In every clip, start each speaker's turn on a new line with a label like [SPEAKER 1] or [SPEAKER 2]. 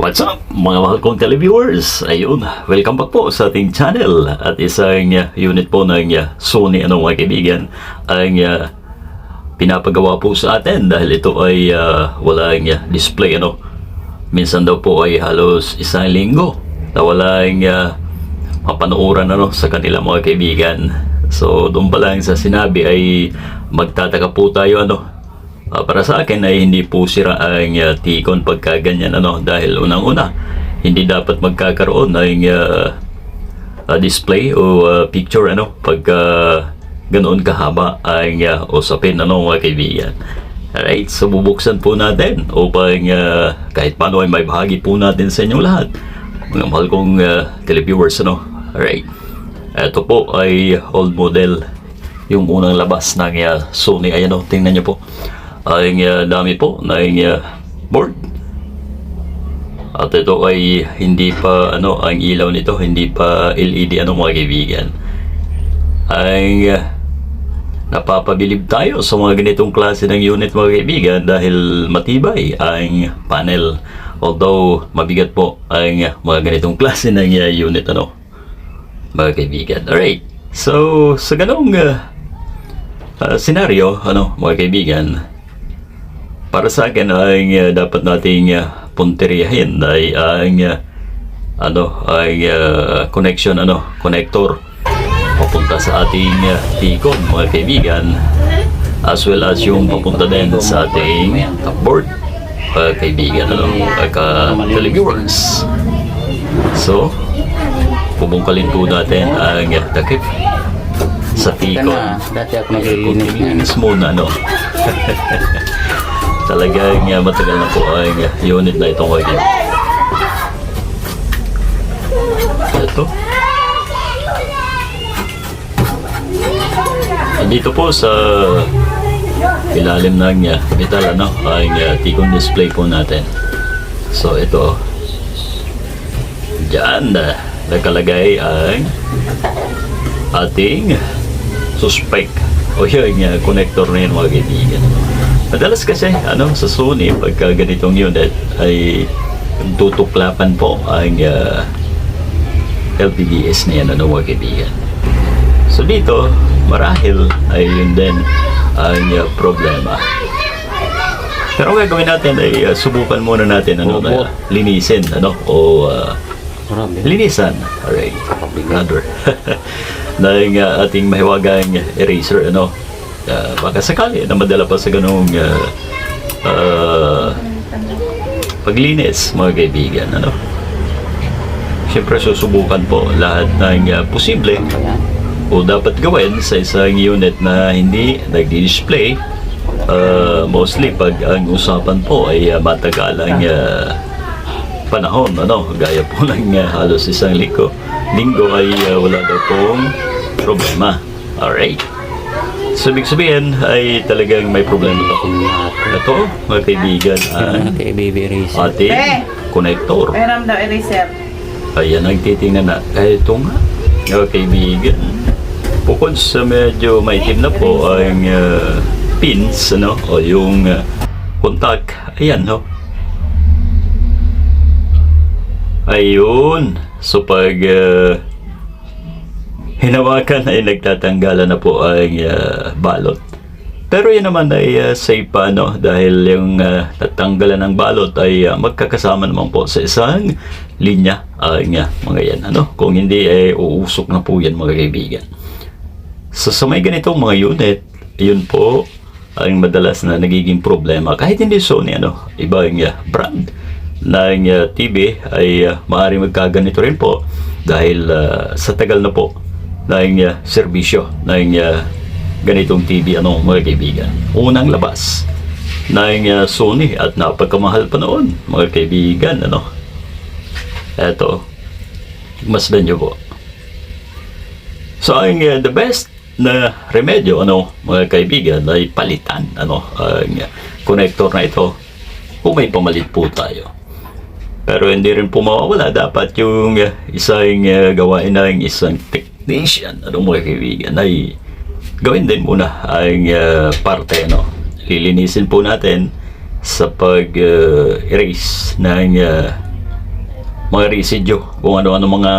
[SPEAKER 1] What's up mga mahal kong televiewers? Ayun, welcome back po sa ating channel. At isang unit po ng Sony mga kaibigan ang pinapagawa po sa atin dahil ito ay walang display Minsan daw po ay halos isang linggo na walang mapanooran sa kanila mga kaibigan. So doon pa lang sa sinabi ay magtataka po tayo para sa akin ay hindi po sira ang T-Con pagka ganyan dahil unang-una hindi dapat magkakaroon ng display o picture pagka ganoon kahaba ang usapin mga kaibigan. Alright, so bubuksan po natin upang kahit paano ay may bahagi po natin sa inyong lahat mga mahal kong televiewers Alright, ito po ay old model, yung unang labas ng Sony. Ayan tingnan nyo po ang dami po ng board. At ito ay hindi pa ang ilaw nito hindi pa LED mga kaibigan. Ang napapabilib tayo sa mga ganitong klase ng unit mga kaibigan dahil matibay ang panel, although mabigat po ang mga ganitong klase ng unit mga kaibigan. Alright, so sa ganong senaryo mga kaibigan, para sa akin ang dapat nating punteriyahin ay ang connection connector papunta sa ating T-Con mga kaibigan, as well as yung papunta din sa ating board mga kaibigan televiewers. So bubungkalin po natin ang takip sa T-Con.
[SPEAKER 2] Dati ako naglilinis
[SPEAKER 1] muna talagang matagal na po ang unit na itong kaya. Ito. Dito po sa ilalim ng metal ang T-Con display po natin. So ito. Diyan nakalagay ang ating suspect o yung connector na yun mga kaibigan. Madalas kasi sa Sony pagka ganitong unit ay tutuklapan po ang LPDS na yan mga kaibigan. So dito marahil ay yun din ang problema. Pero ang gagawin natin ay subukan muna natin linisin linisan. Alright, rather ng ating mahiwagang eraser baka sakali na madala pa sa ganong paglinis mga kaibigan Siyempre susubukan po lahat ng posible o dapat gawin sa isang unit na hindi nagdi-display, mostly pag ang usapan po ay matagalang panahon gaya po ng halos isang linggo ay wala daw pong problema. Alright, so ibig sabihin ay talagang may problema ito mga kaibigan ang ating connector.
[SPEAKER 3] Meron daw eraser.
[SPEAKER 1] Ayan ang titingnan na ito nga mga kaibigan. Bukod sa medyo maitim na po ang pins o yung contact, ayan ayun. So pag hinawakan ay nagtatanggalan na po ang balot. Pero yan naman ay safe pa dahil yung tatanggalan ng balot ay magkakasama naman po sa isang linya ang mga yan kung hindi ay uusok na po yan mga kaibigan. So sa may ganitong mga unit, yun po ang madalas na nagiging problema. Kahit hindi Sony ibang brand ng TV ay maaaring magkaganito rin po dahil sa tagal na po ng serbisyo ng ganitong TV mga kaibigan. Unang labas ng Sony at napagkamahal pa noon mga kaibigan eto, masdan nyo po. So ang the best na remedyo mga kaibigan ay palitan ang connector na ito kung may pamalit po tayo. Pero hindi rin po mawawala dapat yung isang gawain ng isang technician mga kaibigan ay gawin din muna ang parte lilinisin po natin sa pag-erase ng mga residue, kung ano-ano mga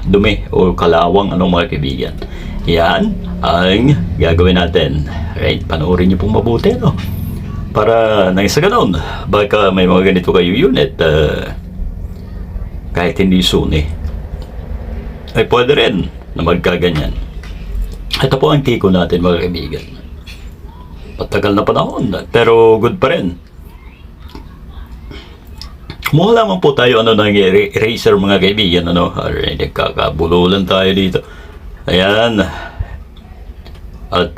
[SPEAKER 1] dumi o kalawang mga kaibigan. Yan ang gagawin natin. Right, panoorin niyo pong mabuti, no? Para nang sa ganun, baka may mga ganito kayo unit, kahit hindi suni, ay pwede rin na magkaganyan. Ito po ang tiko natin, mga kaibigan. Patagal na panahon, pero good pa rin. Kumuha lamang po tayo ng eraser, mga kaibigan. Alright, nagkakabululan tayo dito. Ayan. At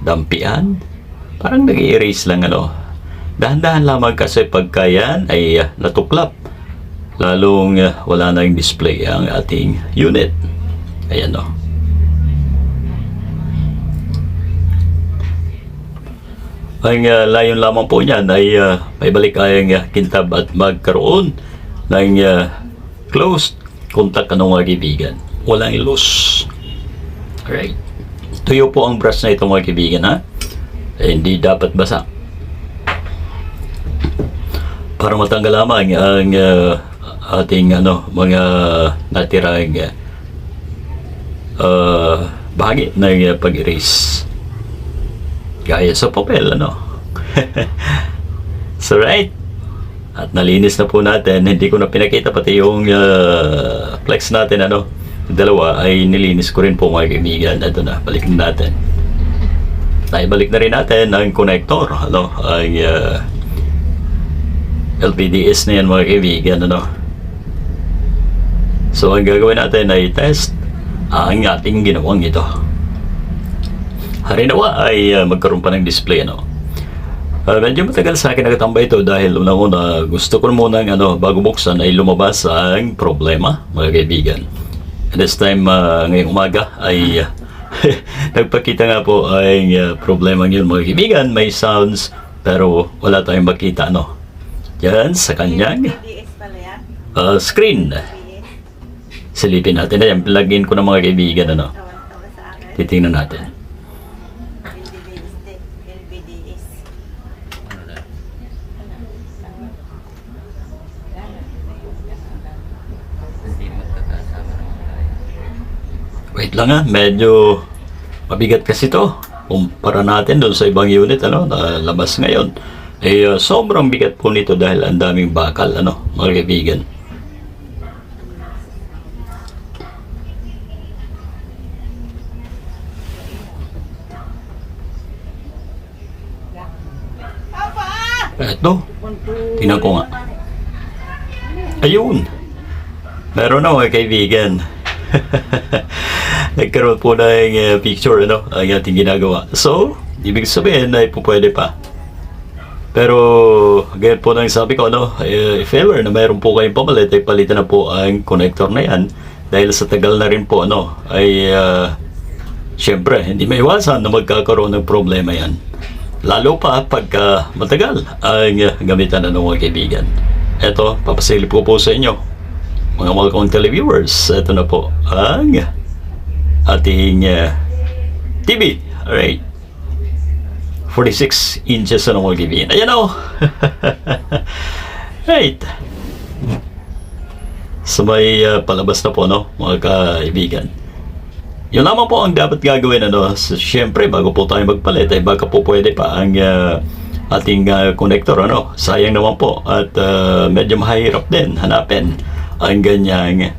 [SPEAKER 1] dampian. Parang nag-erase lang, dahan-dahan lamang kasi pagka yan ay natuklap. Lalong wala na yung display ang ating unit. Ayan, Ang layon lamang po niyan ay may balik ang kintab at magkaroon ng closed contact, mga kaibigan. Walang loose. Alright. Tuyo po ang brush na ito, mga kaibigan, ha? Hindi dapat basa. Para matanggal lamang ang ating mga natirang bahagi ng pag-erase. Gaya sa papel, So, right. At nalinis na po natin. Hindi ko na pinakita pati yung flex natin, dalawa ay nilinis ko rin po, mga kaibigan. Ito na, balik na natin. Naibalik na rin natin ang connector, ang LPDS na yan, mga kaibigan, So, ang gagawin natin ay test ang ating ginawang ito. Harinawa ay magkaroon pa ng display, medyo matagal sa akin nakatambay ito dahil unang-una gusto ko muna bago buksan ay lumabas ang problema, mga kaibigan. And this time, ngayong umaga ay nagpakita nga po ang problema yun, mga kaibigan. May sounds pero wala tayong makita, yan sa kanyang screen. Silipin natin na yan. Plug-in ko na, mga kaibigan, titingnan natin. Wait lang, medyo mabigat kasi to kumpara natin doon sa ibang unit na labas ngayon. Sobrang bigat po nito dahil ang daming bakal, mga kaibigan. Eto, tingnan ko nga. Ayun, meron na, mga kaibigan. Nagkaroon po ng picture, ang ating ginagawa. So, ibig sabihin ay pwede pa. Pero, gaya po nang sabi ko, if ever na mayroon po kayong pamalit, ay palitan na po ang connector na yan. Dahil sa tagal na rin po, ay syempre, hindi maiwasan na magkakaroon ng problema yan. Lalo pa pagka matagal ang gamitan ng mga kaibigan. Eto, papasilip ko po sa inyo, mga welcome televiewers. Ito na po ang ating TV. Alright. 46 inches na mga kaibigan. Ayan, right. So may palabas na po, mga kaibigan. Yun lamang po ang dapat gagawin, So, syempre, bago po tayo magpalit, ay baka po pwede pa ang ating connector, Sayang naman po. At medyo mahirap din hanapin ang ganyang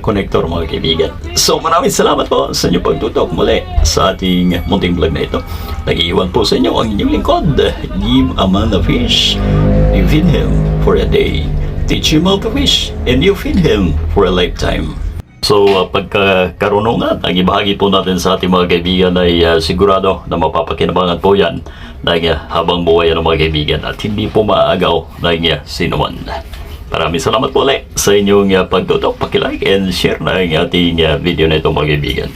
[SPEAKER 1] connector, mga kaibigan. So, maraming salamat po sa inyong pagtutok muli sa ating munting vlog na ito. Nag-iwan po sa inyo ang inyong lingkod. Give a man a fish, you feed him for a day. Teach him how to fish, and you feed him for a lifetime. So, pagkakarunungan, ang ibahagi po natin sa ating mga kaibigan ay sigurado na mapapakinabangan po yan ng habang buhay ng mga kaibigan at hindi po maagaw ng sinuman. Maraming salamat po ulit sa inyong pagtutok, pakilike and share na ang ating video na ito, mga kaibigan.